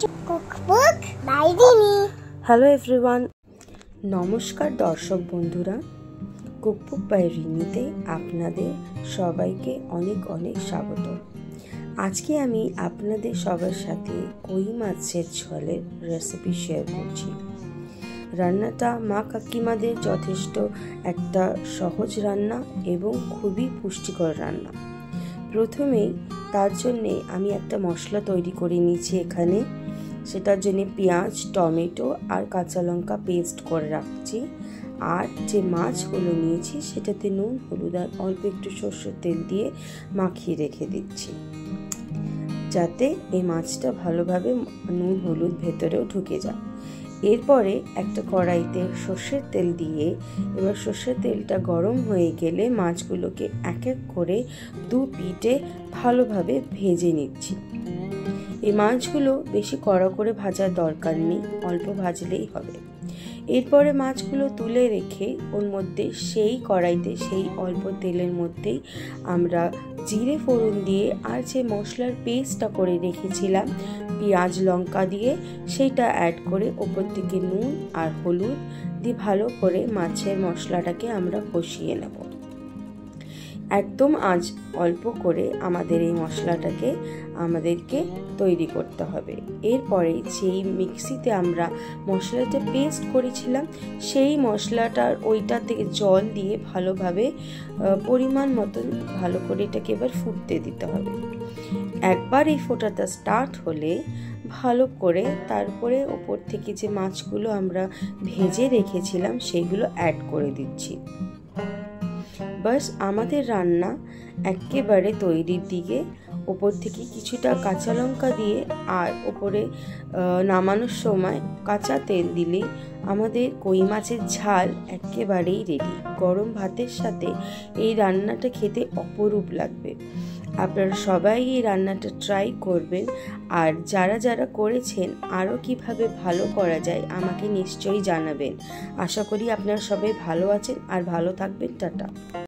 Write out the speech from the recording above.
Cookbook by দিনি। Hello everyone, নমস্কার দর্শক বন্ধুরা। কুকবুক বাই রিনিতে আপনাদের সবাইকে অনেক অনেক স্বাগত। আজকে আমি আপনাদের সবার সাথে কই মাছের ঝোলের রেসিপি শেয়ার করছি। রান্নাটা মা কাকিমাদের যথেষ্ট একটা সহজ রান্না এবং খুবই পুষ্টিকর রান্না। প্রথমেই তার জন্যে আমি একটা মশলা তৈরি করে নিয়েছি এখানে। সেটার জন্য পেঁয়াজ, টমেটো আর কাঁচা লঙ্কা পেস্ট করে রাখছি। আর যে মাছগুলো নিয়েছি সেটাতে নুন, হলুদ আর অল্প একটু সরষের তেল দিয়ে মাখিয়ে রেখে দিচ্ছি, যাতে এই মাছটা ভালোভাবে নুন হলুদ ভেতরেও ঢুকে যায়। এরপরে একটা কড়াইতে সর্ষের তেল দিয়ে এবার সর্ষের তেলটা গরম হয়ে গেলে মাছগুলোকে এক এক করে দু পিঠে ভালোভাবে ভেজে নিচ্ছি। এই মাছগুলো বেশি কড়া করে ভাজার দরকার নেই, অল্প ভাজলেই হবে। এরপরে মাছগুলো তুলে রেখে ওর মধ্যে সেই কড়াইতে সেই অল্প তেলের মধ্যেই আমরা জিরে ফোড়ন দিয়ে আর যে মশলার পেস্টটা করে রেখেছিলাম পেঁয়াজ লঙ্কা দিয়ে সেইটা অ্যাড করে ওপর থেকে নুন আর হলুদ দিয়ে ভালো করে মাছের মশলাটাকে আমরা কষিয়ে নেব। একদম আজ অল্প করে আমাদের এই মশলাটাকে আমাদেরকে তৈরি করতে হবে। এরপরে যেই মিক্সিতে আমরা মশলাটা পেস্ট করেছিলাম সেই মশলাটার ওইটার থেকে জল দিয়ে ভালোভাবে পরিমাণ মতন ভালো করে এটাকে এবার ফুটতে দিতে হবে। একবার এই ফোটাটা স্টার্ট হলে ভালো করে তারপরে ওপর থেকে যে মাছগুলো আমরা ভেজে রেখেছিলাম সেগুলো অ্যাড করে দিচ্ছি। বাস আমাদের রান্না একেবারে তৈরির দিকে। ওপর থেকে কিছুটা কাঁচা লঙ্কা দিয়ে আর ওপরে নামানোর সময় কাঁচা তেল দিলেই আমাদের কই মাছের ঝাল একেবারেই রেডি। গরম ভাতের সাথে এই রান্নাটা খেতে অপরূপ লাগবে। আপনারা সবাই এই রান্নাটা ট্রাই করবেন, আর যারা যারা করেছেন আরও কিভাবে ভালো করা যায় আমাকে নিশ্চয়ই জানাবেন। আশা করি আপনারা সবাই ভালো আছেন আর ভালো থাকবেন। টাটা।